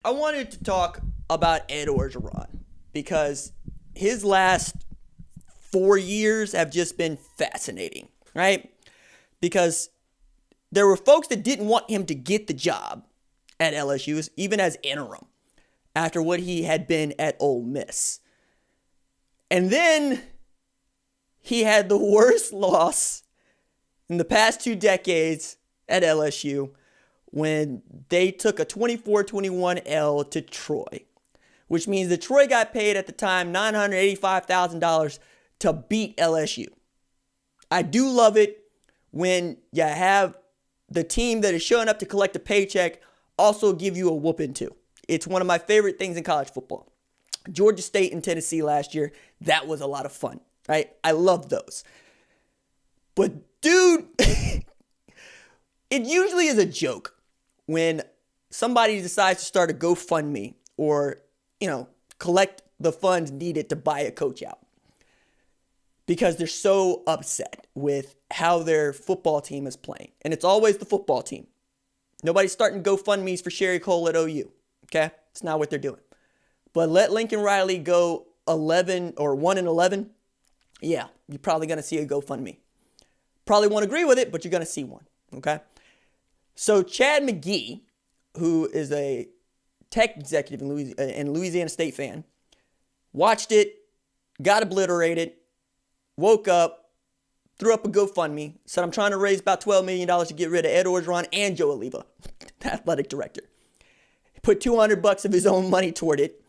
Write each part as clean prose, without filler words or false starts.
I wanted to talk about Ed Orgeron because his last 4 years have just been fascinating, right? Because there were folks that didn't want him to get the job at LSU, even as interim, after what he had been at Ole Miss. And then he had the worst loss in the past 2 decades at LSU when they took a 24-21 L to Troy, which means that Troy got paid at the time $985,000 to beat LSU. I do love it when you have the team that is showing up to collect a paycheck also give you a whooping too. It's one of my favorite things in college football. Georgia State and Tennessee last year, that was a lot of fun, right? I love those. But dude, it usually is a joke when somebody decides to start a GoFundMe or, collect the funds needed to buy a coach out, because they're so upset with how their football team is playing. And it's always the football team. Nobody's starting GoFundMes for Sherry Cole at OU, okay? It's not what they're doing. But let Lincoln Riley go 11 or 1-11. Yeah, you're probably going to see a GoFundMe. Probably won't agree with it, but you're going to see one, okay? So Chad McGee, who is a tech executive and Louisiana State fan, watched it, got obliterated, woke up, threw up a GoFundMe, said, I'm trying to raise about $12 million to get rid of Ed Orgeron and Joe Oliva, the athletic director. He put $200 of his own money toward it.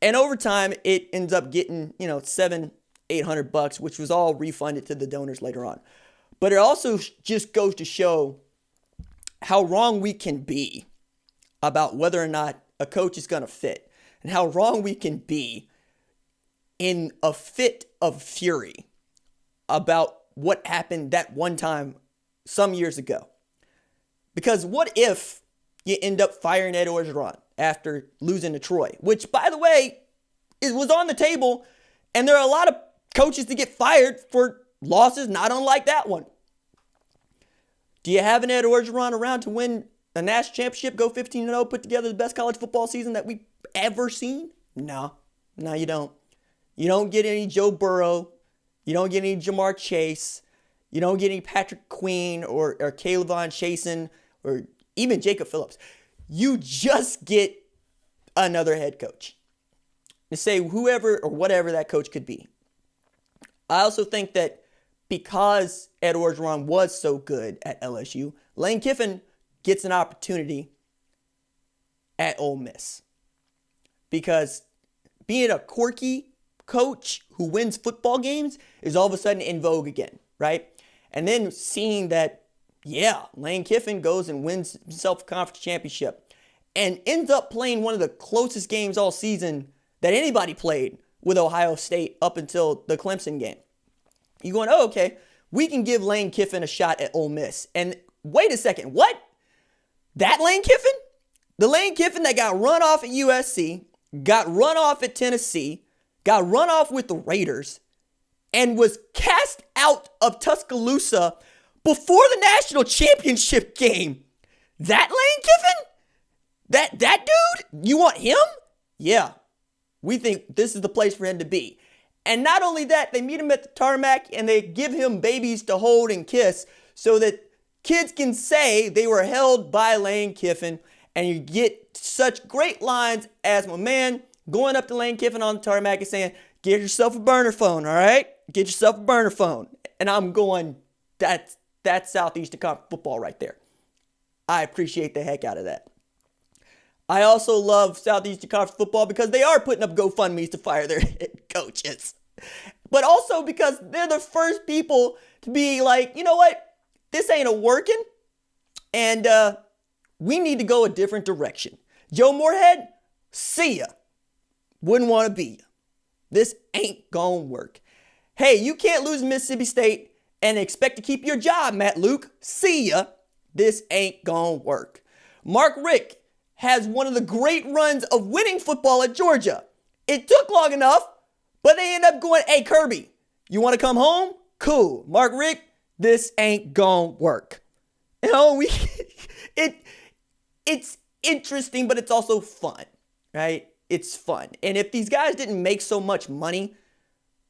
And over time, it ends up getting, $700-800, which was all refunded to the donors later on. But it also just goes to show how wrong we can be about whether or not a coach is going to fit, and how wrong we can be in a fit of fury about what happened that one time some years ago. Because what if you end up firing Ed Orgeron after losing to Troy, which, by the way, it was on the table, and there are a lot of coaches that get fired for losses not unlike that one. Do you have an Ed Orgeron around to win a national championship, go 15-0, put together the best college football season that we've ever seen? No, you don't. You don't get any Joe Burrow. You don't get any Jamar Chase. You don't get any Patrick Queen or Kayvon Chasen or even Jacob Phillips. You just get another head coach. To say whoever or whatever that coach could be. I also think that because Ed Orgeron was so good at LSU, Lane Kiffin gets an opportunity at Ole Miss. Because being a quirky coach who wins football games is all of a sudden in vogue again, right? And then seeing that, Lane Kiffin goes and wins himself a conference championship and ends up playing one of the closest games all season that anybody played with Ohio State up until the Clemson game. You're going, okay, we can give Lane Kiffin a shot at Ole Miss. And wait a second, what? That Lane Kiffin? The Lane Kiffin that got run off at USC, got run off at Tennessee, got run off with the Raiders, and was cast out of Tuscaloosa before the national championship game. That Lane Kiffin? That dude? You want him? Yeah. We think this is the place for him to be. And not only that, they meet him at the tarmac and they give him babies to hold and kiss so that kids can say they were held by Lane Kiffin. And you get such great lines as my man going up to Lane Kiffin on the tarmac and saying, get yourself a burner phone, all right? Get yourself a burner phone. And I'm going, that's Southeastern Conference football right there. I appreciate the heck out of that. I also love Southeastern Conference football because they are putting up GoFundMes to fire their head coaches. But also because they're the first people to be like, you know what? This ain't working. And we need to go a different direction. Joe Moorhead, see ya. Wouldn't want to be ya. This ain't gonna work. Hey, you can't lose Mississippi State and expect to keep your job, Matt Luke. See ya. This ain't gonna work. Mark Richt has one of the great runs of winning football at Georgia. It took long enough, but they end up going, hey, Kirby, you want to come home? Cool. Mark Richt, this ain't gonna work. It's interesting, but it's also fun, right? It's fun. And if these guys didn't make so much money,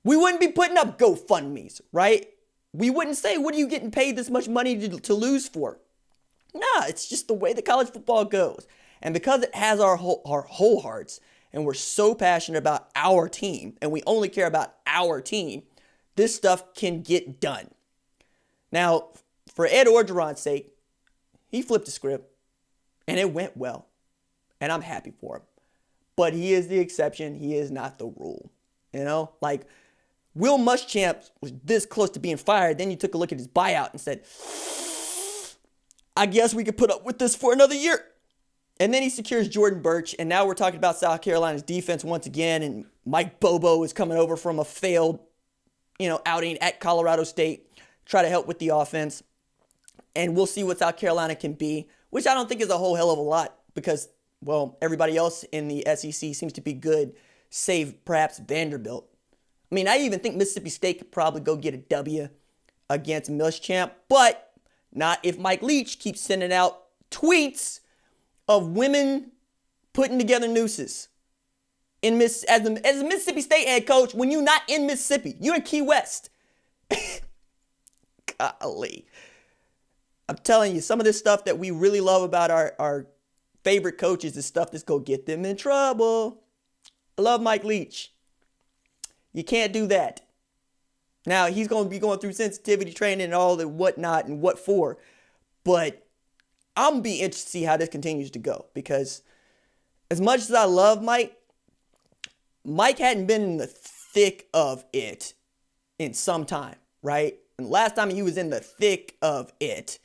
we wouldn't be putting up GoFundMes, right? We wouldn't say, what are you getting paid this much money to lose for? Nah, it's just the way that college football goes. And because it has our whole hearts, and we're so passionate about our team, and we only care about our team, this stuff can get done. Now, for Ed Orgeron's sake, he flipped the script, and it went well. And I'm happy for him. But he is the exception. He is not the rule. You know, like Will Muschamp was this close to being fired. Then you took a look at his buyout and said, I guess we could put up with this for another year. And then he secures Jordan Burch. And now we're talking about South Carolina's defense once again. And Mike Bobo is coming over from a failed, outing at Colorado State. Try to help with the offense. And we'll see what South Carolina can be, which I don't think is a whole hell of a lot because, well, everybody else in the SEC seems to be good, save perhaps Vanderbilt. I mean, I even think Mississippi State could probably go get a W against Muschamp, but not if Mike Leach keeps sending out tweets of women putting together nooses. As a Mississippi State head coach, when you're not in Mississippi, you're in Key West. Golly. I'm telling you, some of this stuff that we really love about our favorite coaches is stuff that's going to get them in trouble. I love Mike Leach. You can't do that. Now, he's going to be going through sensitivity training and all the whatnot and what for. But I'm going to be interested to see how this continues to go. Because as much as I love Mike hadn't been in the thick of it in some time, right? And the last time he was in the thick of it,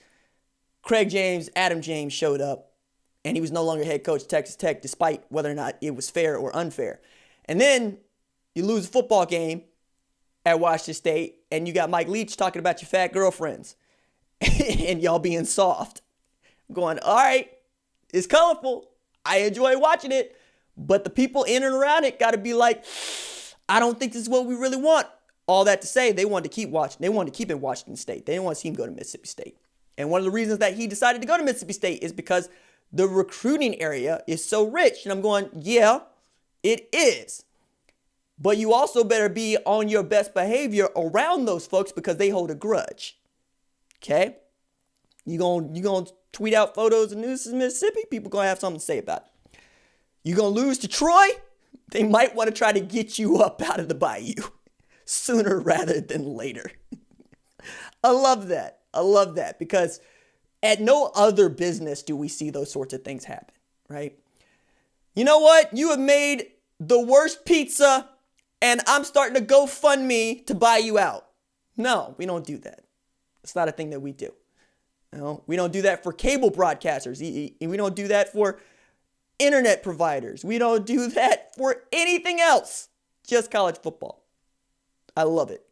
Craig James, Adam James showed up, and he was no longer head coach at Texas Tech, despite whether or not it was fair or unfair. And then you lose a football game at Washington State, and you got Mike Leach talking about your fat girlfriends and y'all being soft. I'm going, all right, it's colorful. I enjoy watching it, but the people in and around it got to be like, I don't think this is what we really want. All that to say, they wanted to keep watching. They wanted to keep in Washington State. They didn't want to see him go to Mississippi State. And one of the reasons that he decided to go to Mississippi State is because the recruiting area is so rich. And I'm going, yeah, it is. But you also better be on your best behavior around those folks because they hold a grudge. Okay? You gonna tweet out photos of news in Mississippi? People going to have something to say about it. You going to lose to Troy? They might want to try to get you up out of the bayou sooner rather than later. I love that. I love that because at no other business do we see those sorts of things happen, right? You know what? You have made the worst pizza and I'm starting to GoFundMe to buy you out. No, we don't do that. It's not a thing that we do. We don't do that for cable broadcasters. We don't do that for internet providers. We don't do that for anything else. Just college football. I love it.